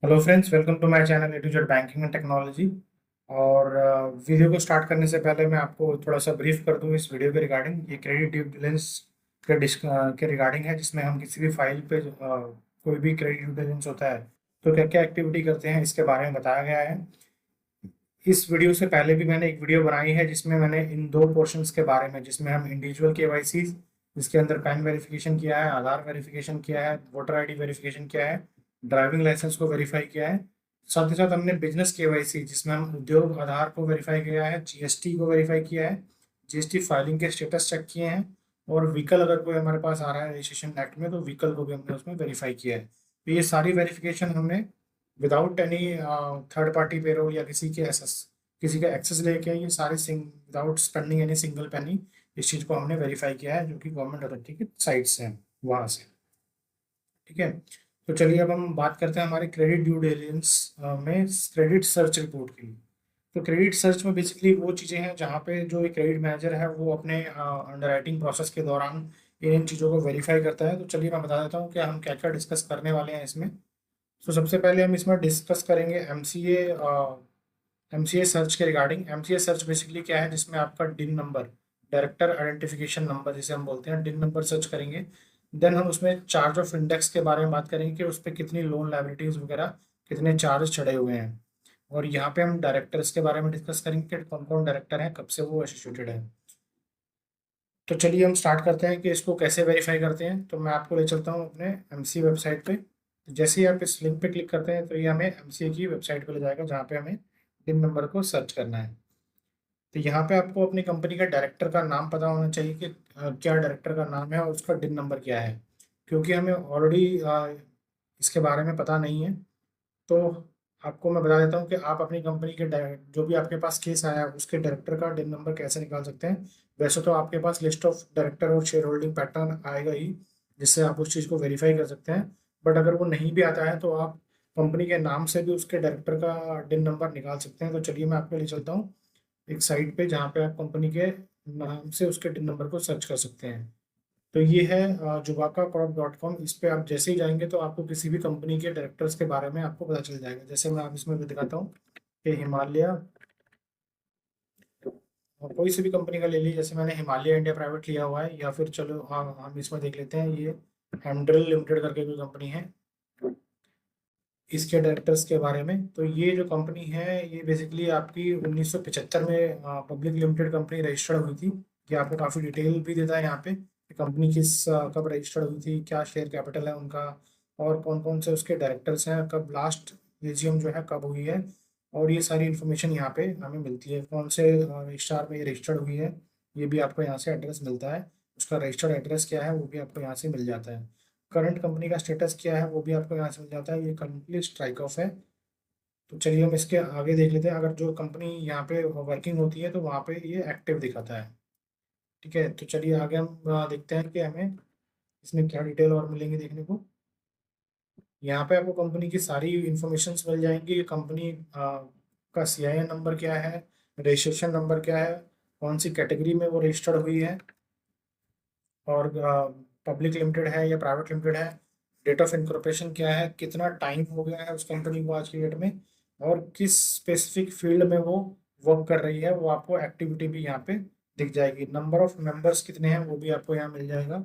Hello friends, welcome to my channel A to Z banking and technology. और video को start करने से पहले मैं आपको थोड़ा सा ब्रीफ कर दूं इस वीडियो के रिगार्डिंग। ये क्रेडिट ड्यू डिलिजेंस के रिगार्डिंग है, जिसमें हम किसी भी फाइल पे कोई भी क्रेडिट ड्यू डिलिजेंस होता है तो क्या क्या एक्टिविटी करते हैं इसके बारे में बताया गया है। इस वीडियो से पहले भी मैंने एक वीडियो बनाई है जिसमें मैंने इन दो पोर्शंस के बारे में, जिसमें हम इंडिविजुअल केवाईसी, जिसके अंदर पैन वेरिफिकेशन किया है, आधार वेरिफिकेशन किया है, वोटर आईडी वेरिफिकेशन किया है, ड्राइविंग लाइसेंस को वेरीफाई किया है। साथ ही साथ हमने बिजनेस केवाईसी, जिसमें हम उद्योग आधार को वेरीफाई किया है, जीएसटी को वेरीफाई किया है, जीएसटी फाइलिंग के स्टेटस चेक किए हैं, और व्हीकल अगर कोई हमारे पास आ रहा है रजिस्ट्रेशन एक्ट में तो व्हीकल को भी हमने उसमें वेरीफाई किया है। तो ये सारी वेरिफिकेशन हमने without any third party payroll या किसी का एक्सेस लेके ये सारे without spending any single penny इस चीज़ को हमने वेरीफाई किया है, जो कि गवर्नमेंट अथॉरिटी की साइट से है, वहाँ से। ठीक है। तो चलिए अब हम बात करते हैं हमारे क्रेडिट ड्यू डिलिजेंस में क्रेडिट सर्च रिपोर्ट की। तो क्रेडिट सर्च में बेसिकली वो चीज़ें हैं जहाँ पे जो एक क्रेडिट मैनेजर है वो अपने अंडरराइटिंग प्रोसेस के दौरान इन चीज़ों को वेरीफाई करता है। तो चलिए मैं बता देता हूँ कि हम क्या क्या डिस्कस करने वाले हैं इसमें। तो सबसे पहले हम इसमें डिस्कस करेंगे एमसीए सर्च के रिगार्डिंग। एमसीए सर्च बेसिकली क्या है, जिसमें आपका डिन नंबर, डायरेक्टर आइडेंटिफिकेशन नंबर जिसे हम बोलते हैं, डिन नंबर सर्च करेंगे। देन हम उसमें चार्ज ऑफ इंडेक्स के बारे में बात करेंगे कि उस पर कितनी लोन लाइबिलिटीज वगैरह, कितने चार्ज चढ़े हुए हैं। और यहाँ पे हम डायरेक्टर्स के बारे में डिस्कस करेंगे कि कौन कौन डायरेक्टर हैं, कब से वो एसोसिएटेड है। तो चलिए हम स्टार्ट करते हैं कि इसको कैसे वेरीफाई करते हैं। तो मैं आपको ले चलता हूँ अपने एमसीए वेबसाइट पे। जैसे ही आप इस लिंक पे क्लिक करते हैं तो ये हमें एमसीए की वेबसाइट पे ले जाएगा, जहाँ पे हमें डिन नंबर को सर्च करना है। तो यहाँ पे आपको अपनी कंपनी का डायरेक्टर का नाम पता होना चाहिए कि क्या डायरेक्टर का नाम है और उसका डिन नंबर क्या है। क्योंकि हमें ऑलरेडी इसके बारे में पता नहीं है, तो आपको मैं बता देता हूँ कि आप अपनी कंपनी के जो भी आपके पास केस आया है उसके डायरेक्टर का डिन नंबर कैसे निकाल सकते हैं। वैसे तो आपके पास लिस्ट ऑफ डायरेक्टर और शेयर होल्डिंग पैटर्न आएगा ही, जिससे आप उस चीज़ को वेरीफाई कर सकते हैं। बट अगर वो नहीं भी आता है तो आप कंपनी के नाम से भी उसके डायरेक्टर का डिन नंबर निकाल सकते हैं। तो चलिए मैं आपको ले चलता हूँ एक साइट पे, जहाँ पे आप कंपनी के नाम से उसके टिन नंबर को सर्च कर सकते हैं। तो ये है juvakacorp.com। इस पे आप जैसे ही जाएंगे तो आपको किसी भी कंपनी के डायरेक्टर्स के बारे में आपको पता चल जाएगा। जैसे मैं आप इसमें भी दिखाता हूँ कि हिमालय, कोई सी भी कंपनी का ले लीजिए, जैसे मैंने हिमालय इंडिया प्राइवेट लिया हुआ है, या फिर चलो हाँ हम इसमें देख लेते हैं, ये हेमड्रिल लिमिटेड करके कोई कंपनी है, इसके डायरेक्टर्स के बारे में। तो ये जो कंपनी है ये बेसिकली आपकी 1975 में पब्लिक लिमिटेड कंपनी रजिस्टर्ड हुई थी। ये आपको काफ़ी डिटेल भी देता है यहाँ पे कि कंपनी कब रजिस्टर्ड हुई थी, क्या शेयर कैपिटल है उनका, और कौन कौन से उसके डायरेक्टर्स हैं, कब लास्ट एजीएम जो है कब हुई है। और ये सारी इन्फॉर्मेशन यहाँ पे हमें मिलती है, कौन से रजिस्ट्रार में ये रजिस्टर्ड हुई है, ये भी आपको यहाँ से एड्रेस मिलता है। उसका रजिस्टर्ड एड्रेस क्या है वो भी आपको यहाँ से मिल जाता है। करंट कंपनी का स्टेटस क्या है वो भी आपको यहाँ से मिल जाता है। ये करंटली स्ट्राइक ऑफ है। तो चलिए हम इसके आगे देख लेते हैं। अगर जो कंपनी यहाँ पे वर्किंग होती है तो वहाँ पे ये एक्टिव दिखाता है। ठीक है। तो चलिए आगे हम देखते हैं कि हमें इसमें क्या डिटेल और मिलेंगी देखने को। यहाँ पे आपको कंपनी की सारी इंफॉर्मेशन मिल जाएंगी। कंपनी का सीआईएन नंबर क्या है, रजिस्ट्रेशन नंबर क्या है, कौन सी कैटेगरी में वो रजिस्टर्ड हुई है, और पब्लिक लिमिटेड है या प्राइवेट लिमिटेड है, डेट ऑफ इनकॉर्पोरेशन क्या है, कितना टाइम हो गया है उस कंपनी को आज की डेट में, और किस स्पेसिफिक फील्ड में वो वर्क कर रही है, वो आपको एक्टिविटी भी यहाँ पे दिख जाएगी। नंबर ऑफ मेंबर्स कितने हैं वो भी आपको यहाँ मिल जाएगा।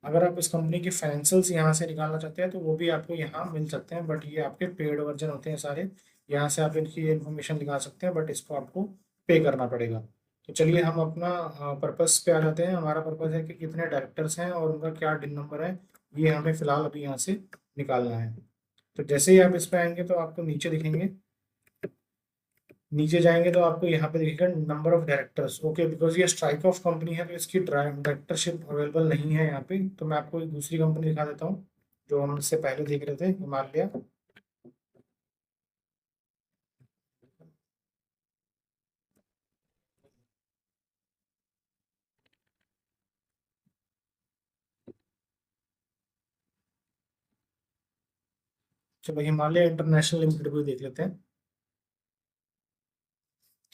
अगर आप इस कंपनी की फाइनेंशियल्स यहाँ से निकालना चाहते हैं तो वो भी आपको यहाँ मिल सकते हैं, बट ये आपके पेड वर्जन होते हैं सारे। यहाँ से आप इनकी इन्फॉर्मेशन निकाल सकते हैं, बट इसको आपको पे करना पड़ेगा। तो चलिए हम अपना पर्पस पे आ जाते हैं। हमारा पर्पस है कि कितने डायरेक्टर्स हैं और उनका क्या डिन नंबर है, ये हमें फिलहाल अभी यहाँ से निकालना है। तो जैसे ही आप इस पे आएंगे तो आपको नीचे दिखेंगे, नीचे जाएंगे तो आपको यहाँ पे दिखेगा number of directors. Okay, because ये स्ट्राइक ऑफ कंपनी है तो इसकी डायरेक्टरशिप अवेलेबल नहीं है यहाँ पे। तो मैं आपको एक दूसरी कंपनी दिखा देता हूँ जो हम इससे पहले देख रहे थे, हिमालय। चलो हिमालय इंटरनेशनल लिमिटेड को भी देख लेते हैं।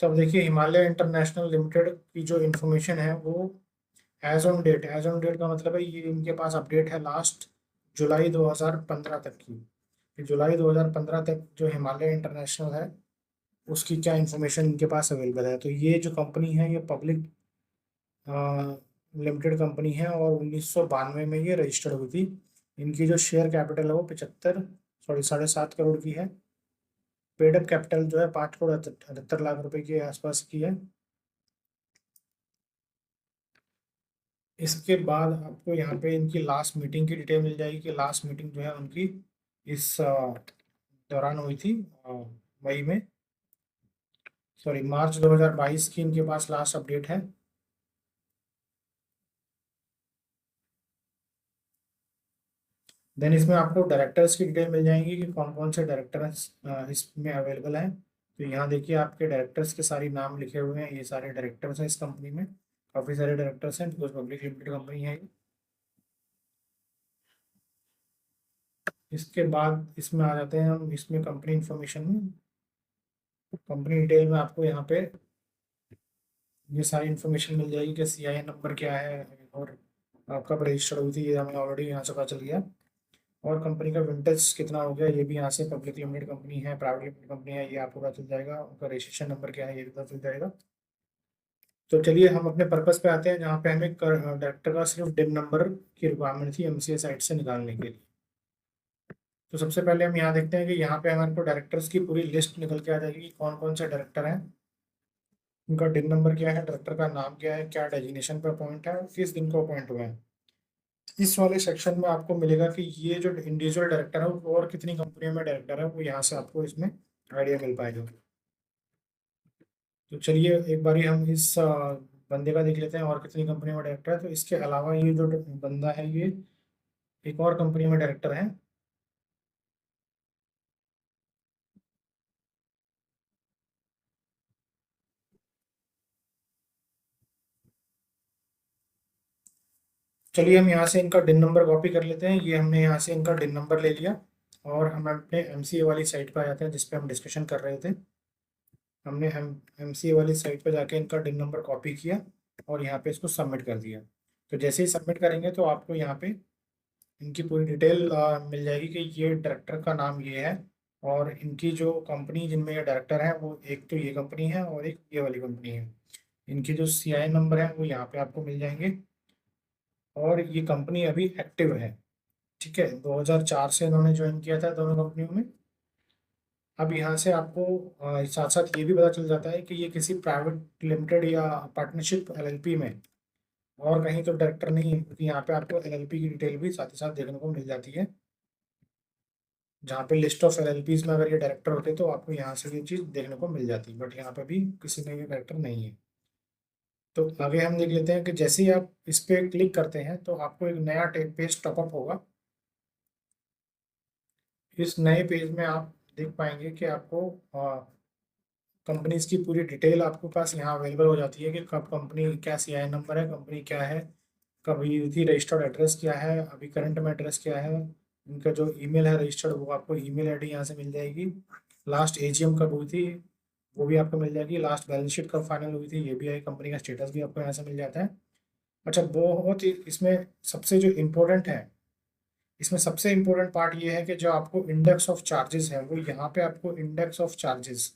तो अब देखिए हिमालय इंटरनेशनल लिमिटेड की जो इन्फॉर्मेशन है वो एज ऑन डेट का मतलब है ये इनके पास अपडेट है लास्ट जुलाई 2015 तक की। कि जुलाई 2015 तक जो हिमालय इंटरनेशनल है उसकी क्या इन्फॉर्मेशन इनके पास अवेलेबल है। तो ये जो कंपनी है ये पब्लिक लिमिटेड कंपनी है और 1992 में ये रजिस्टर्ड हुई थी। इनकी जो शेयर कैपिटल है वो 7.5 करोड़ की है। पेडअप कैपिटल जो है 5 करोड़ 78 लाख रुपए के आसपास की है। इसके बाद आपको यहाँ पे इनकी लास्ट मीटिंग की डिटेल मिल जाएगी कि लास्ट मीटिंग जो है उनकी इस दौरान हुई थी, मई में, सॉरी मार्च 2022 की इनके पास लास्ट अपडेट है। देन इसमें आपको डायरेक्टर्स की डिटेल मिल जाएंगी कि कौन कौन से डायरेक्टर्स इसमें अवेलेबल हैं। तो यहाँ देखिए आपके डायरेक्टर्स के सारे नाम लिखे हुए हैं, ये सारे डायरेक्टर्स हैं इस कंपनी में। काफ़ी सारे डायरेक्टर्स हैं बिकॉज पब्लिक लिमिटेड कंपनी है ये। इसके बाद इसमें आ जाते हैं हम इसमें कंपनी इंफॉर्मेशन में। कंपनी डिटेल में आपको यहाँ पे ये सारी इन्फॉर्मेशन मिल जाएगी कि CIN नंबर क्या है और कब रजिस्टर्ड हुई थी, ये हमें ऑलरेडी यहाँ से पता चल गया। और कंपनी का विंटेज कितना हो गया ये भी यहाँ से, पब्लिक लिमिटेड कंपनी है, प्राइवेट लिमिटेड कंपनी है, ये आपको पता चल जाएगा। उनका रजिस्ट्रेशन नंबर क्या है ये भी पता चल जाएगा। तो चलिए हम अपने पर्पस पे आते हैं जहाँ पे हमें डायरेक्टर का सिर्फ डिन नंबर की रिक्वायरमेंट थी MCA साइट से निकालने के लिए। तो सबसे पहले हम यहाँ देखते हैं कि यहाँ पे हमारे को डायरेक्टर्स की पूरी लिस्ट निकल के आ जाएगी कि कौन कौन से डायरेक्टर हैं, उनका डिन नंबर क्या है, डायरेक्टर का नाम क्या है, क्या डेजिग्नेशन पे अपॉइंट है और किस दिन को अपॉइंट हुए हैं। इस वाले सेक्शन में आपको मिलेगा कि ये जो इंडिविजुअल डायरेक्टर है वो और कितनी कंपनियों में डायरेक्टर है, वो यहाँ से आपको इसमें आइडिया मिल पाएगा। तो चलिए एक बारी हम इस बंदे का देख लेते हैं और कितनी कंपनियों में डायरेक्टर है। तो इसके अलावा ये जो बंदा है ये एक और कंपनी में डायरेक्टर है। चलिए हम यहाँ से इनका डिन नंबर कॉपी कर लेते हैं। ये हमने यहाँ से इनका डिन नंबर ले लिया और हम अपने MCA वाली साइट पर आ जाते हैं जिसपे हम डिस्कशन कर रहे थे। हमने MCA वाली साइट पर जाके इनका डिन नंबर कॉपी किया और यहाँ पे इसको सबमिट कर दिया। तो जैसे ही सबमिट करेंगे तो आपको यहाँ पे इनकी पूरी डिटेल मिल जाएगी कि ये डायरेक्टर का नाम ये है और इनकी जो कंपनी जिनमें ये डायरेक्टर है वो एक तो ये कंपनी है और एक ये वाली कंपनी है। इनके जो CIN नंबर है वो यहाँ पे आपको मिल जाएंगे और ये कंपनी अभी एक्टिव है। ठीक है, 2004 से इन्होंने ज्वाइन किया था दोनों कंपनियों में। अब यहाँ से आपको साथ साथ ये भी पता चल जाता है कि ये किसी प्राइवेट लिमिटेड या पार्टनरशिप LLP में और कहीं तो डायरेक्टर नहीं है, क्योंकि यहाँ पे आपको LLP की डिटेल भी साथ ही साथ देखने को मिल जाती है। जहाँ पे लिस्ट ऑफ LLPs में अगर ये डायरेक्टर होते तो आपको यहाँ से ये चीज़ देखने को मिल जाती, बट यहाँ पे भी किसी में ये डायरेक्टर नहीं है। तो आगे हम देख लेते हैं कि जैसे ही आप इस पे क्लिक करते हैं तो आपको एक नया पेज टॉपअप होगा। इस नए पेज में आप देख पाएंगे कि आपको कंपनीज की पूरी डिटेल आपके पास यहाँ अवेलेबल हो जाती है कि कब कंपनी क्या CIN नंबर है, कंपनी क्या है, कब हुई थी, रजिस्टर्ड एड्रेस क्या है, अभी करंट में एड्रेस क्या है, इनका जो ईमेल है रजिस्टर्ड वो आपको ईमेल ID यहाँ से मिल जाएगी। लास्ट AGM कब हुई थी वो भी आपको मिल जाएगी। लास्ट बैलेंस शीट कब फाइनल हुई थी ये भी है, कंपनी का स्टेटस भी आपको यहाँ से मिल जाता है। अच्छा, बहुत ही इसमें सबसे जो इम्पोर्टेंट है, इसमें सबसे इम्पोर्टेंट पार्ट ये है कि जो आपको इंडेक्स ऑफ चार्जेस है वो यहाँ पे आपको इंडेक्स ऑफ चार्जेस,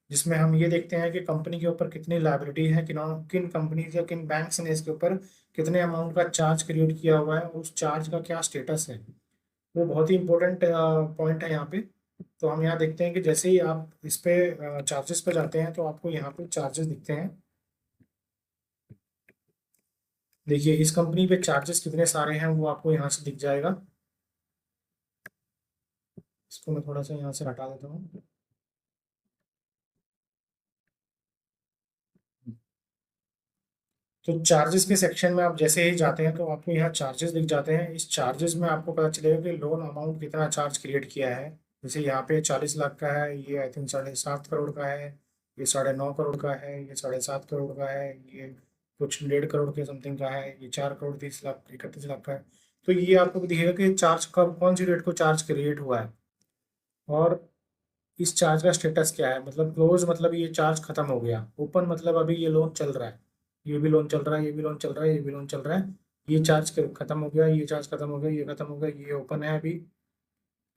जिसमें हम ये देखते हैं कि कंपनी के ऊपर कितनी लायबिलिटी है, किन कंपनीज या किन बैंक्स ने इसके ऊपर कितने अमाउंट का चार्ज क्रिएट किया हुआ है, उस चार्ज का क्या स्टेटस है, वो बहुत ही इंपॉर्टेंट पॉइंट है यहाँ पे। तो हम यहाँ देखते हैं कि जैसे ही आप इस पे चार्जेस पे जाते हैं तो आपको यहाँ पे चार्जेस दिखते हैं। देखिए इस कंपनी पे चार्जेस कितने सारे हैं वो आपको यहाँ से दिख जाएगा। इसको मैं थोड़ा सा यहाँ से हटा देता हूँ। तो चार्जेस के सेक्शन में आप जैसे ही जाते हैं तो आपको यहाँ चार्जेस दिख जाते हैं। इस चार्जेस में आपको पता चलेगा कि लोन अमाउंट कितना चार्ज क्रिएट किया है। जैसे यहाँ पे 40 लाख का है, ये आई थिंक 7.5 करोड़ का है, ये 9.5 करोड़ का है, ये 7.5 करोड़ का है, ये कुछ 1.5 करोड़ के समथिंग का है, ये 4 करोड़ 30 लाख 31 लाख का है। तो ये आपको दिखेगा कि चार्ज कब कौन सी डेट को चार्ज क्रिएट हुआ है और इस चार्ज का स्टेटस क्या है। मतलब क्लोज मतलब ये चार्ज खत्म हो गया, ओपन मतलब अभी ये लोन चल रहा है, ये भी लोन चल रहा है, ये भी लोन चल रहा है, ये भी लोन चल रहा है। ये चार्ज खत्म हो गया, ये चार्ज खत्म हो गया, ये खत्म हो गया, ये ओपन है अभी।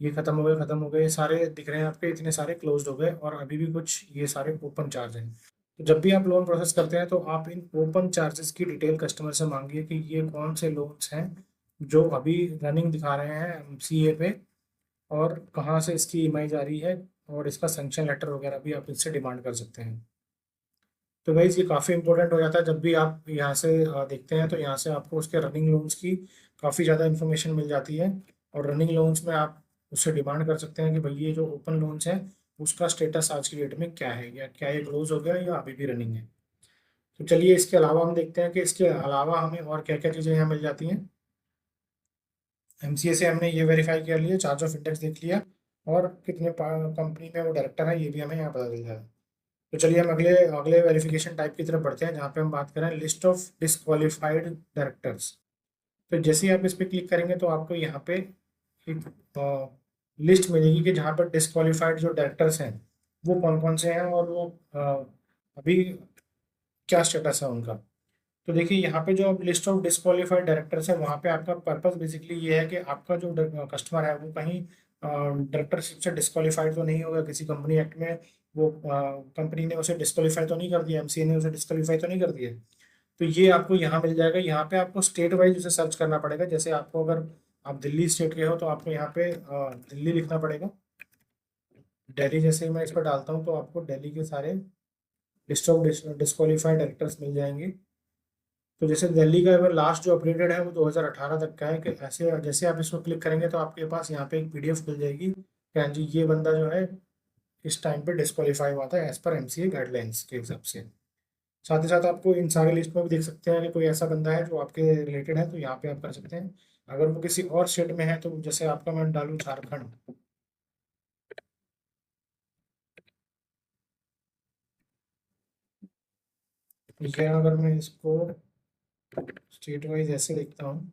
ये खत्म हो गए, खत्म हो गए, सारे दिख रहे हैं आपके, इतने सारे क्लोज्ड हो गए और अभी भी कुछ ये सारे ओपन चार्ज हैं। तो जब भी आप लोन प्रोसेस करते हैं तो आप इन ओपन चार्जेस की डिटेल कस्टमर से मांगिए कि ये कौन से लोन्स हैं जो अभी रनिंग दिखा रहे हैं एमसीए पे, और कहाँ से इसकी ईएमआई जारी है, और इसका सैंक्शन लेटर वगैरह भी आप इससे डिमांड कर सकते हैं। तो भाई ये काफ़ी इंपॉर्टेंट हो जाता है जब भी आप यहाँ से देखते हैं, तो यहाँ से आपको उसके रनिंग लोन्स की काफ़ी ज़्यादा इन्फॉर्मेशन मिल जाती है। और रनिंग लोन्स में आप उससे डिमांड कर सकते हैं कि भाई ये जो ओपन लोन्स है उसका स्टेटस आज की डेट में क्या है, या क्या ये क्लोज हो गया या अभी भी रनिंग है। तो चलिए इसके अलावा हम देखते हैं कि इसके अलावा हमें और क्या क्या चीज़ें यहाँ मिल जाती हैं। एमसीए से हमने ये वेरीफाई कर लिया, चार्ज ऑफ इंडेक्स देख लिया, और कितने कंपनी में वो डायरेक्टर है ये भी हमें यहाँ पता चल जाएगा। तो चलिए हम अगले अगले वेरिफिकेशन टाइप की तरफ बढ़ते हैं, जहाँ पे हम बात करें लिस्ट ऑफ डिस्क्वालिफाइड डायरेक्टर्स। तो जैसे ही आप इस पर क्लिक करेंगे तो आपको यहाँ पे एक लिस्ट मिलेगी कि जहाँ पर डिस्क्वालिफाइड जो डायरेक्टर्स हैं वो कौन कौन से हैं, और वो अभी क्या स्टेटस है उनका। तो देखिए यहाँ पे जो लिस्ट ऑफ डिस्क्वालीफाइड डायरेक्टर्स है वहाँ पे आपका पर्पस बेसिकली ये है कि आपका जो कस्टमर है वो कहीं डायरेक्टरशिप से डिस्क्वालीफाइड तो नहीं होगा किसी कंपनी एक्ट में, वो कंपनी ने उसे डिस्क्वालीफाई तो नहीं कर दिया, एमसीए ने उसे डिस्क्वालीफाई तो नहीं कर दिया। तो ये आपको यहाँ मिल जाएगा। यहाँ पे आपको स्टेट वाइज उसे सर्च करना पड़ेगा। जैसे आपको अगर आप दिल्ली स्टेट के हो तो आपको यहाँ पे दिल्ली लिखना पड़ेगा। दिल्ली जैसे ही मैं इस पर डालता हूँ तो आपको दिल्ली के सारे लिस्ट ऑफ डिस्क्वालीफाइड डायरेक्टर्स मिल जाएंगे। तो जैसे दिल्ली का अगर लास्ट जो अपडेटेड है वो 2018 तक का है, कि ऐसे जैसे आप इसको क्लिक करेंगे तो आपके पास यहाँ पे एक पीडीएफ मिल जाएगी कि हाँ जी ये बंदा जो है इस टाइम पे डिस्क्वालीफाई हुआ था एज पर एमसीए गाइडलाइंस के हिसाब से। साथ ही साथ आपको इन सारे लिस्ट में भी देख सकते हैं कि कोई ऐसा बंदा है जो आपके रिलेटेड है तो यहाँ पे आप कर सकते हैं। अगर वो किसी और स्टेट में है तो जैसे आपका मैं डालूँ झारखंड, तो ये अगर मैं इसको स्टेट वाइज ऐसे देखता हूँ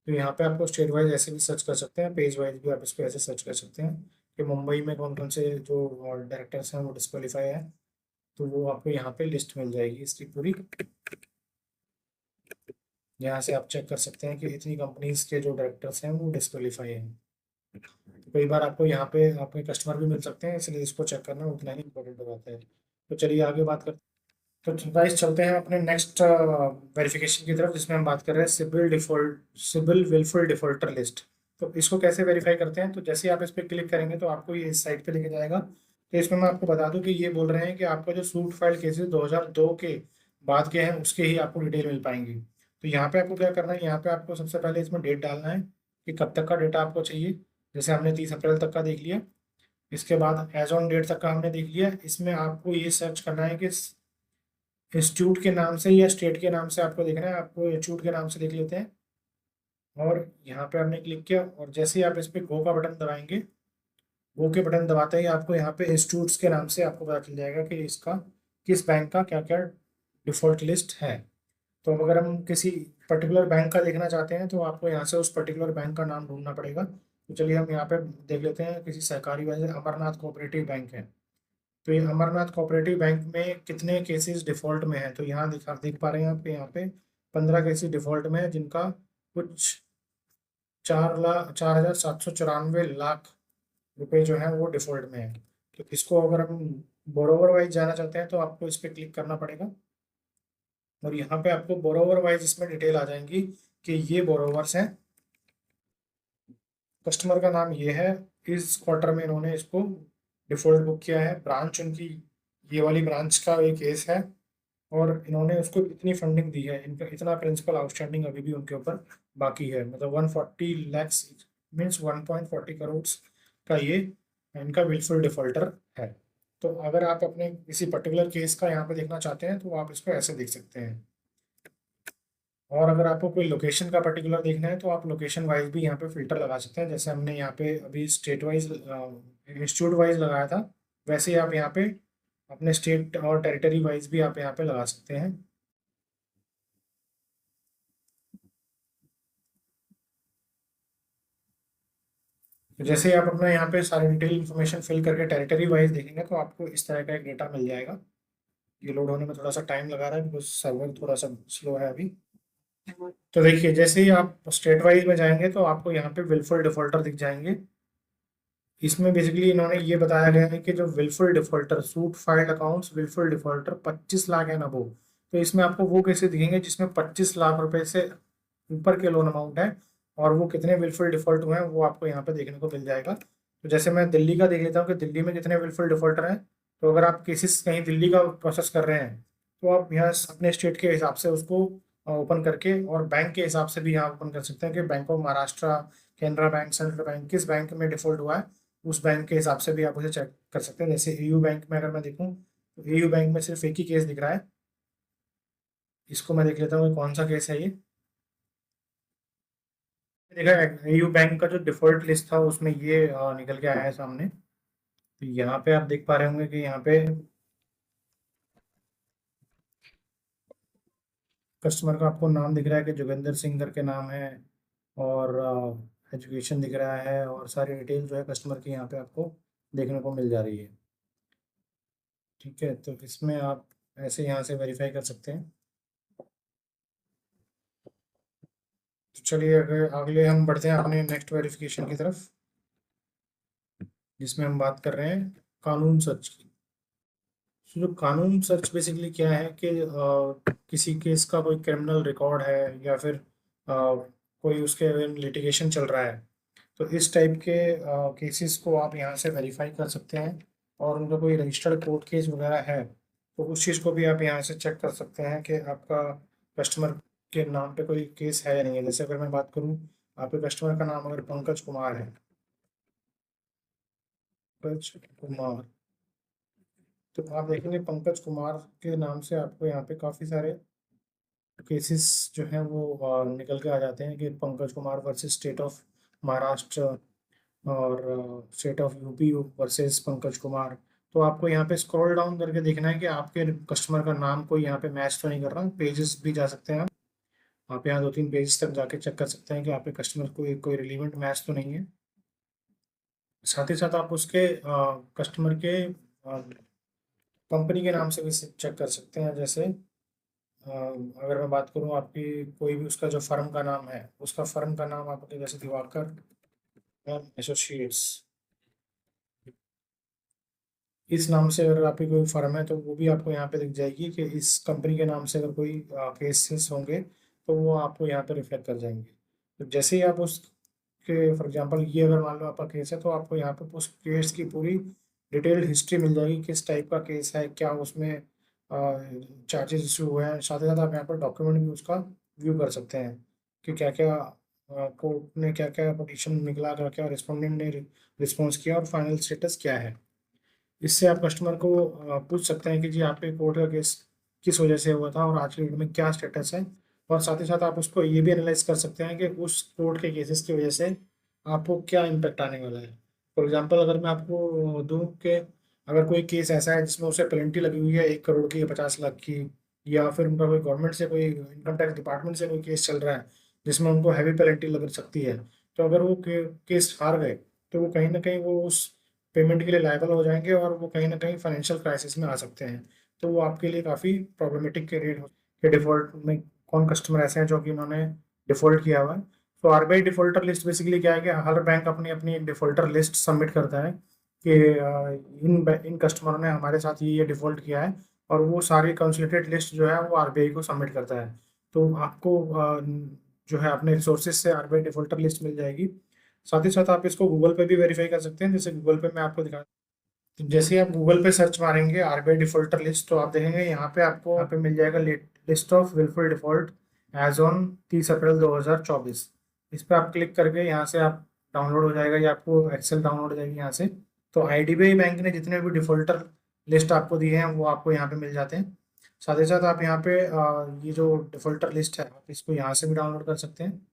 तो यहाँ पे आपको स्टेट वाइज ऐसे भी सर्च कर सकते हैं, पेज वाइज भी आप इसको ऐसे सर्च कर सकते हैं कि मुंबई में कौन कौन से जो डायरेक्टर्स हैं वो डिस्क्वालीफाई है। तो वो आपको यहाँ पे लिस्ट मिल जाएगी इसकी पूरी। यहाँ से आप चेक कर सकते हैं कि इतनी कंपनीज के जो डायरेक्टर्स हैं वो डिस्क्वालीफाई हैं। तो कई बार आपको यहाँ पे आपके कस्टमर भी मिल सकते हैं, इसलिए इसको चेक करना उतना ही इंपॉर्टेंट हो जाता है। तो चलिए आगे बात करते हैं। तो गाइस चलते हैं अपने नेक्स्ट वेरिफिकेशन की तरफ, जिसमें हम बात कर रहे हैं सिबिल विलफुल डिफॉल्टर लिस्ट। तो इसको कैसे वेरीफाई करते हैं, तो जैसे ही आप इस पर क्लिक करेंगे तो आपको ये इस साइट पे लेके जाएगा। तो इसमें मैं आपको बता दूं कि ये बोल रहे हैं कि आपका जो सूट फाइल केसेस 2002 के बाद के हैं उसके ही आपको डिटेल मिल पाएंगी। तो यहाँ पे आपको क्या करना है, यहाँ पे आपको सबसे पहले इसमें डेट डालना है कि कब तक का डेटा आपको चाहिए। जैसे हमने 30 अप्रैल तक का देख लिया। इसके बाद एज ऑन डेट तक का हमने देख लिया। इसमें आपको ये सर्च करना है कि इंस्टीट्यूट के नाम से या स्टेट के नाम से आपको देखना है। आपको इंस्टीट्यूट के नाम से देख लेते हैं, और यहाँ पे आपने क्लिक किया और जैसे ही आप इस पे गो का बटन दबाएंगे, गो के बटन दबाते ही आपको यहाँ पे इंस्टीट्यूट्स के नाम से आपको पता चल जाएगा कि इसका किस बैंक का क्या क्या डिफॉल्ट लिस्ट है। तो अब अगर हम किसी पर्टिकुलर बैंक का देखना चाहते हैं तो आपको यहाँ से उस पर्टिकुलर बैंक का नाम ढूंढना पड़ेगा। तो चलिए हम यहाँ पे देख लेते हैं किसी सहकारी बैंक, अमरनाथ कोऑपरेटिव बैंक है। तो ये अमरनाथ कोऑपरेटिव बैंक में कितने केसेस डिफॉल्ट में है, तो यहाँ देख पा रहे हैं आप यहाँ पे 15 केसेस डिफॉल्ट में है, जिनका कुछ 4,04,794 लाख रुपए जो है वो डिफॉल्ट में है। तो इसको अगर हम बोरोवर वाइज जाना चाहते हैं तो आपको इस पर क्लिक करना पड़ेगा, और यहाँ पे आपको बोरोवर वाइज इसमें डिटेल आ जाएंगी कि ये बोरोवर्स हैं, कस्टमर का नाम ये है, इस क्वार्टर में इन्होंने इसको डिफॉल्ट बुक किया है, ब्रांच उनकी ये वाली ब्रांच का एक केस है, और इन्होंने उसको इतनी फंडिंग दी है, इनका इतना प्रिंसिपल आउटस्टैंडिंग अभी भी उनके ऊपर बाकी है, मतलब 140 lakhs मीन्स 1.40 करोड़ का ये इनका विलफुल डिफॉल्टर है। तो अगर आप अपने किसी पर्टिकुलर केस का यहाँ पे देखना चाहते हैं तो आप इसको ऐसे देख सकते हैं। और अगर आपको कोई लोकेशन का पर्टिकुलर देखना है तो आप लोकेशन वाइज भी यहाँ पे फिल्टर लगा सकते हैं। जैसे हमने यहाँ पे अभी स्टेट वाइज इंस्टीट्यूट वाइज लगाया था, वैसे ही आप यहाँ पे अपने स्टेट और टेरिटरी वाइज भी आप यहाँ पे लगा सकते हैं। तो जैसे ही आप अपना यहाँ पे सारी डिटेल इन्फॉर्मेशन फिल करके टेरिटरी वाइज देखेंगे तो आपको इस तरह का एक डेटा मिल जाएगा। ये लोड होने में थोड़ा सा टाइम लगा रहा है बिकॉज सर्वर थोड़ा सा स्लो है अभी। तो देखिए, जैसे ही आप स्टेट वाइज में जाएंगे तो आपको यहाँ पे विलफुल डिफॉल्टर दिख जाएंगे। इसमें बेसिकली इन्होंने ये बताया गया है कि जो wilful defaulter suit filed accounts wilful defaulter 25 lakh and above, तो इसमें आपको वो कैसे दिखेंगे जिसमें 25 लाख रुपए से ऊपर के लोन अमाउंट है, और वो कितने विलफुल डिफॉल्ट हुए हैं वो आपको यहाँ पे देखने को मिल जाएगा। तो जैसे मैं दिल्ली का देख लेता हूँ कि दिल्ली में कितने विलफुल डिफॉल्टर हैं। तो अगर आप केसेस कहीं दिल्ली का प्रोसेस कर रहे हैं तो आप यहाँ अपने स्टेट के हिसाब से उसको ओपन करके, और बैंक के हिसाब से भी यहाँ ओपन कर सकते हैं कि bank of Maharashtra, Canara bank, central bank, किस बैंक में डिफॉल्ट हुआ है उस बैंक के हिसाब से भी आप उसे चेक कर सकते हैं। जैसे एयू बैंक में अगर मैं देखूं तो एयू बैंक में सिर्फ एक ही केस दिख रहा है। इसको मैं देख लेता हूँ कि कौन सा केस है ये। देखा, एयू बैंक का जो डिफॉल्ट लिस्ट था उसमें ये निकल के आया है सामने। तो यहाँ पे आप देख पा रहे होंगे कि यहाँ पे कस्टमर का आपको नाम दिख रहा है कि जोगिंदर सिंह करके नाम है, और एजुकेशन दिख रहा है, और सारी डिटेल जो है कस्टमर की यहाँ पे आपको देखने को मिल जा रही है। ठीक है, तो इसमें आप ऐसे यहाँ से वेरीफाई कर सकते हैं। तो चलिए अगर अगले हम बढ़ते हैं अपने नेक्स्ट वेरिफिकेशन की तरफ, जिसमें हम बात कर रहे हैं कानून सर्च की। तो जो कानून सर्च बेसिकली क्या है कि किसी केस का कोई क्रिमिनल रिकॉर्ड है, या फिर कोई उसके लिटिगेशन चल रहा है, तो इस टाइप के केसेस को आप यहाँ से वेरीफाई कर सकते हैं। और उनका कोई रजिस्टर्ड कोर्ट केस वगैरह है तो उस चीज़ को भी आप यहाँ से चेक कर सकते हैं कि आपका कस्टमर के नाम पे कोई केस है या नहीं है। जैसे अगर मैं बात करूँ, आपके कस्टमर का नाम अगर पंकज कुमार है, पंकज कुमार, तो आप देखेंगे पंकज कुमार के नाम से आपको यहाँ पे काफ़ी सारे केसेस जो हैं वो निकल के आ जाते हैं कि Pankaj Kumar versus state of Maharashtra, और state of UP versus Pankaj Kumar. तो आपको यहाँ पे स्क्रॉल डाउन करके देखना है कि आपके कस्टमर का नाम कोई यहाँ पे मैच तो नहीं कर रहा। पेजेस भी जा सकते हैं आप यहाँ 2-3 पेजेस तक जाके चेक कर सकते हैं कि आपके कस्टमर को कोई रिलीवेंट मैच तो नहीं है। साथ ही साथ आप उसके कस्टमर के कंपनी के नाम से भी चेक कर सकते हैं। जैसे अगर मैं बात करूँ आपकी कोई भी उसका जो फर्म का नाम है, उसका फर्म का नाम आपके जैसे दिवाकर एसोसिएट्स, इस नाम से अगर आपकी कोई फर्म है तो वो भी आपको यहाँ पे दिख जाएगी कि इस कंपनी के नाम से अगर कोई केसेस होंगे तो वो आपको यहाँ पे रिफ्लेक्ट कर जाएंगे। तो जैसे ही आप उसके फॉर एग्जांपल ये अगर मान लो आपका केस है तो आपको यहाँ पे उस केस की पूरी डिटेल्ड हिस्ट्री मिल जाएगी, किस टाइप का केस है, क्या उसमें चार्जेस इशू हुए हैं। साथ ही साथ आप यहाँ पर डॉक्यूमेंट भी उसका व्यू कर सकते हैं कि क्या क्या कोर्ट ने क्या क्या पिटीशन निकला, क्या क्या रिस्पोंडेंट ने रिस्पॉन्स किया, और फाइनल स्टेटस क्या है। इससे आप कस्टमर को पूछ सकते हैं कि जी आपके कोर्ट का केस किस वजह से हुआ था और आज के डेट में क्या स्टेटस है। और साथ ही साथ आप उसको ये भी एनालाइज कर सकते हैं कि उस कोर्ट के केसेस की वजह से आपको क्या इम्पेक्ट आने वाला है। फॉर एग्जांपल अगर मैं आपको दूं कि अगर कोई केस ऐसा है जिसमें उसे पेनल्टी लगी हुई है 1 करोड़ की या 50 लाख की, या फिर उनका कोई गवर्नमेंट से कोई इनकम टैक्स डिपार्टमेंट से कोई केस चल रहा है जिसमें उनको हैवी पेनल्टी लग सकती है, तो अगर वो केस हार गए तो वो कहीं ना कहीं वो उस पेमेंट के लिए लायबल हो जाएंगे, और वो कहीं ना कहीं फाइनेंशियल क्राइसिस में आ सकते हैं। तो वो आपके लिए काफ़ी प्रॉब्लमेटिक के रेट के डिफॉल्ट में कौन कस्टमर ऐसे हैं जो कि उन्होंने डिफॉल्ट किया हुआ है। तो आरबीआई डिफॉल्टर लिस्ट बेसिकली क्या है कि हर बैंक अपनी अपनी एक डिफॉल्टर लिस्ट सबमिट करता है कि इन कस्टमरों ने हमारे साथ ये डिफॉल्ट किया है, और वो सारी कंसोलिडेटेड लिस्ट जो है वो आरबीआई को सबमिट करता है। तो आपको जो है अपने रिसोर्सेज से आरबीआई डिफॉल्टर लिस्ट मिल जाएगी। साथ ही साथ आप इसको गूगल पे भी वेरीफाई कर सकते हैं। जैसे गूगल पे मैं आपको दिखा, तो जैसे ही आप गूगल पे सर्च मारेंगे आरबीआई डिफॉल्टर लिस्ट, तो आप देखेंगे यहाँ पे आपको यहाँ पे मिल जाएगा list of wilful default as on 30 April 2024। इस पर आप क्लिक करके यहाँ से आप डाउनलोड हो जाएगा, या आपको एक्सेल डाउनलोड हो जाएगी यहाँ से। तो आईडीबीआई बैंक ने जितने भी डिफॉल्टर लिस्ट आपको दिए हैं वो आपको यहाँ पे मिल जाते हैं। साथ ही साथ आप यहाँ पे ये जो डिफॉल्टर लिस्ट है आप इसको यहाँ से भी डाउनलोड कर सकते हैं।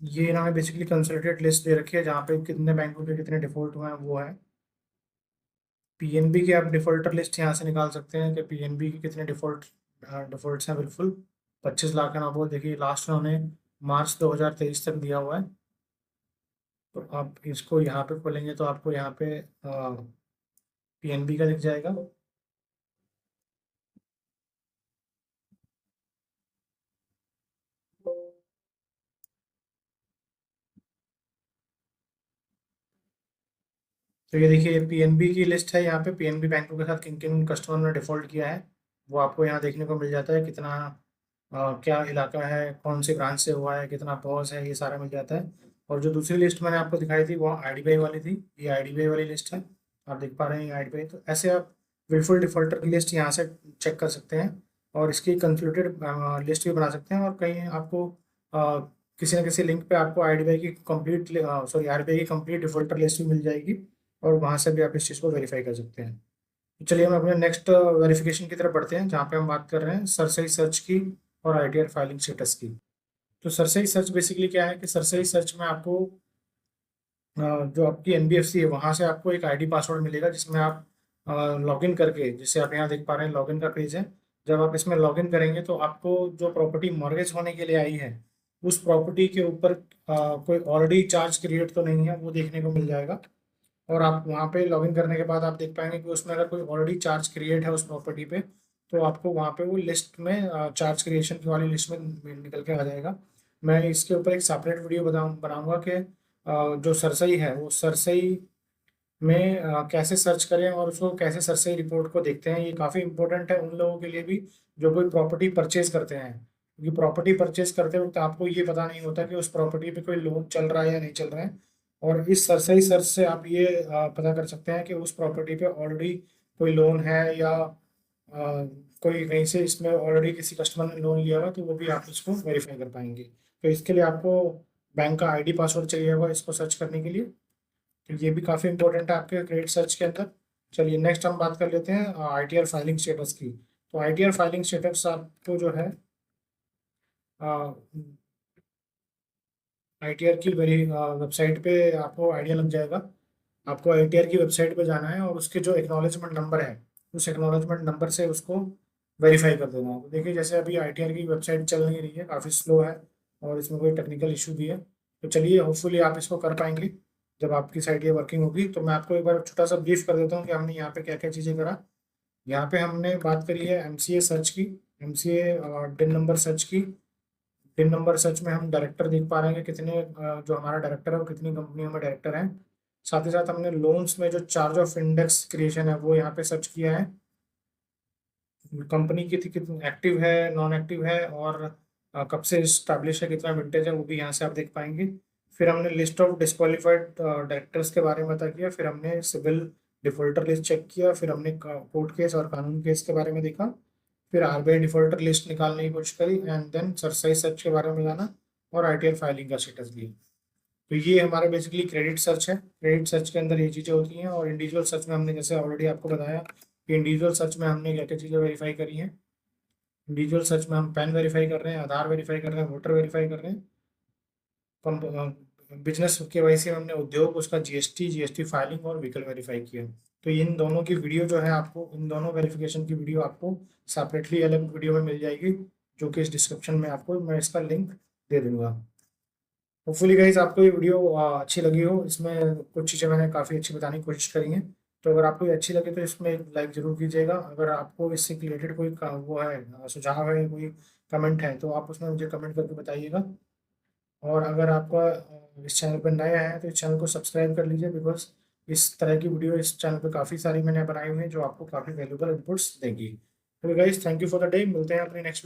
ये इन्होंने बेसिकली कंसोलिडेटेड लिस्ट दे रखी है जहाँ पे कितने बैंकों के कितने डिफॉल्ट हुए हैं वो है। पीएनबी की आप डिफॉल्टर लिस्ट यहाँ से निकाल सकते हैं कि पीएनबी के कितने डिफॉल्ट्स हैं। बिल्कुल 25 लाख है ना, वो देखिए लास्ट में उन्हें मार्च 2023 तक दिया हुआ है। तो आप इसको यहाँ पे खोलेंगे तो आपको यहाँ पे पीएनबी का दिख जाएगा। तो ये देखिए पीएनबी की लिस्ट है, यहाँ पे पीएनबी बैंकों के साथ किन किन कस्टमर ने डिफॉल्ट किया है वो आपको यहाँ देखने को मिल जाता है। कितना क्या इलाका है, कौन सी ब्रांच से हुआ है, कितना पॉज है, ये सारा मिल जाता है। और जो दूसरी लिस्ट मैंने आपको दिखाई थी वो आईडीबीआई वाली थी, ये आईडीबीआई वाली लिस्ट है, आप देख पा रहे हैं आईडीबीआई। तो ऐसे आप विलफुल डिफॉल्टर की लिस्ट यहाँ से चेक कर सकते हैं और इसकी कंक्लूडेड लिस्ट भी बना सकते हैं। और कहीं आपको किसी न किसी लिंक पे आपको आईडीबीआई की कंप्लीट आरबीआई की कंप्लीट डिफॉल्टर लिस्ट भी मिल जाएगी और वहाँ से भी आप इस चीज़ को वेरीफाई कर सकते हैं। तो चलिए हम अपने नेक्स्ट वेरिफिकेशन की तरफ बढ़ते हैं, जहाँ पे हम बात कर रहे हैं सरसरी सर्च की और आईटीआर फाइलिंग स्टेटस की। तो सरसरी सर्च बेसिकली क्या है कि सरसरी सर्च में आपको जो आपकी एनबीएफसी है वहाँ से आपको एक आईडी पासवर्ड मिलेगा, जिसमें आप लॉगिन करके, जैसे आप यहाँ देख पा रहे हैं लॉगिन का पेज है, जब आप इसमें लॉगिन करेंगे तो आपको जो प्रॉपर्टी मॉर्गेज होने के लिए आई है उस प्रॉपर्टी के ऊपर कोई ऑलरेडी चार्ज क्रिएट तो नहीं है वो देखने को मिल जाएगा। और आप वहाँ पे लॉगिन करने के बाद आप देख पाएंगे कि उसमें अगर कोई ऑलरेडी चार्ज क्रिएट है उस प्रॉपर्टी पे, तो आपको वहाँ पे वो लिस्ट में चार्ज क्रिएशन की वाली लिस्ट में निकल के आ जाएगा। मैं इसके ऊपर एक सेपरेट वीडियो बनाऊंगा कि जो सरसई है वो सरसई में कैसे सर्च करें और उसको कैसे सरसई रिपोर्ट को देखते हैं। ये काफ़ी इंपॉर्टेंट है उन लोगों के लिए भी जो कोई प्रॉपर्टी परचेज करते हैं, क्योंकि प्रॉपर्टी परचेज करते वक्त आपको ये पता नहीं होता कि उस प्रॉपर्टी पे कोई लोन चल रहा है या नहीं चल रहा है। और इस सरसई सर्च से आप ये पता कर सकते हैं कि उस प्रॉपर्टी पे ऑलरेडी कोई लोन है या कोई कहीं से इसमें ऑलरेडी किसी कस्टमर ने लोन लिया हुआ, तो वो भी आप इसको वेरीफाई कर पाएंगे। तो इसके लिए आपको बैंक का आईडी पासवर्ड चाहिए होगा इसको सर्च करने के लिए, तो ये भी काफ़ी इंपॉर्टेंट है आपके क्रेडिट सर्च के अंदर। चलिए नेक्स्ट हम बात कर लेते हैं आईटीआर फाइलिंग स्टेटस की। तो आईटीआर फाइलिंग स्टेटस आपको जो है आईटीआर की वेरी वेबसाइट पे आपको आइडिया लग जाएगा। आपको आईटीआर की वेबसाइट पे जाना है और उसके जो एक्नॉलेजमेंट नंबर है उस एक्नॉलेजमेंट नंबर से उसको वेरीफाई कर देना है। तो देखिए जैसे अभी आईटीआर की वेबसाइट चल नहीं रही है, काफ़ी स्लो है और इसमें कोई टेक्निकल इशू भी है। तो चलिए होपफुली आप इसको कर पाएंगे जब आपकी साइट ये वर्किंग होगी। तो मैं आपको एक बार छोटा सा ब्रीफ कर देता हूँ कि हमने यहाँ पे क्या क्या चीज़ें करा। यहाँ पे हमने बात करी है एमसीए सर्च की, एमसीए डिन नंबर सर्च की। पिन नंबर सर्च में हम डायरेक्टर देख पा रहे हैं कि कितने जो हमारा डायरेक्टर है वो कितनी कंपनियों में डायरेक्टर है। साथ ही साथ हमने लोन्स में जो चार्ज ऑफ इंडेक्स क्रिएशन है वो यहाँ पे सर्च किया है। कंपनी कितनी एक्टिव है, नॉन एक्टिव है और कब से स्टैब्लिश है, कितना विंटेज है, वो भी यहाँ से आप देख पाएंगे। फिर हमने लिस्ट ऑफ डिस्क्वालीफाइड डायरेक्टर्स के बारे में बता किया, फिर हमने सिविल डिफॉल्टर लिस्ट चेक किया, फिर हमने कोर्ट केस और कानून केस के बारे में देखा, फिर आरबीआई डिफॉल्टर लिस्ट निकालने की कोशिश करी एंड देन सरसई सर्च के बारे में जाना और आईटीआर फाइलिंग का स्टेटस लिया। तो ये हमारा बेसिकली क्रेडिट सर्च है। क्रेडिट सर्च के अंदर ये चीज़ें होती हैं। और इंडिविजुअल सर्च में हमने जैसे ऑलरेडी आपको बताया कि इंडिविजुअल सर्च में हमने क्या क्या चीज़ें वेरीफाई करी हैं। इंडिविजुअल सर्च में हम पैन वेरीफाई कर रहे हैं, आधार वेरीफाई कर रहे हैं, वोटर वेरीफाई कर रहे हैं। बिजनेस केवाईसी में हमने उद्योग, उसका जीएसटी फाइलिंग और व्हीकल वेरीफाई किया। तो इन दोनों की वीडियो जो है आपको, इन दोनों वेरिफिकेशन की वीडियो आपको सेपरेटली अलग वीडियो में मिल जाएगी, जो कि इस डिस्क्रिप्शन में आपको मैं इसका लिंक दे दूंगा। होपफुली गाइस आपको ये वीडियो अच्छी लगी हो। इसमें कुछ चीज़ें मैंने काफ़ी अच्छी बताने की कोशिश करी हैं। तो अगर आपको ये अच्छी लगे तो इसमें एक लाइक ज़रूर कीजिएगा। अगर आपको इससे रिलेटेड कोई वो है, सुझाव है, कोई कमेंट है, तो आप उसमें मुझे कमेंट करके बताइएगा। और अगर आपका इस चैनल पर नया है तो इस चैनल को सब्सक्राइब कर लीजिए, बिकॉज इस तरह की वीडियो इस चैनल पे काफ़ी सारी मैंने बनाई हुई हैं जो आपको काफ़ी वैल्यूबल इनपुट्स देगी। तो guys thank you for the day, मिलते हैं अपनी नेक्स्ट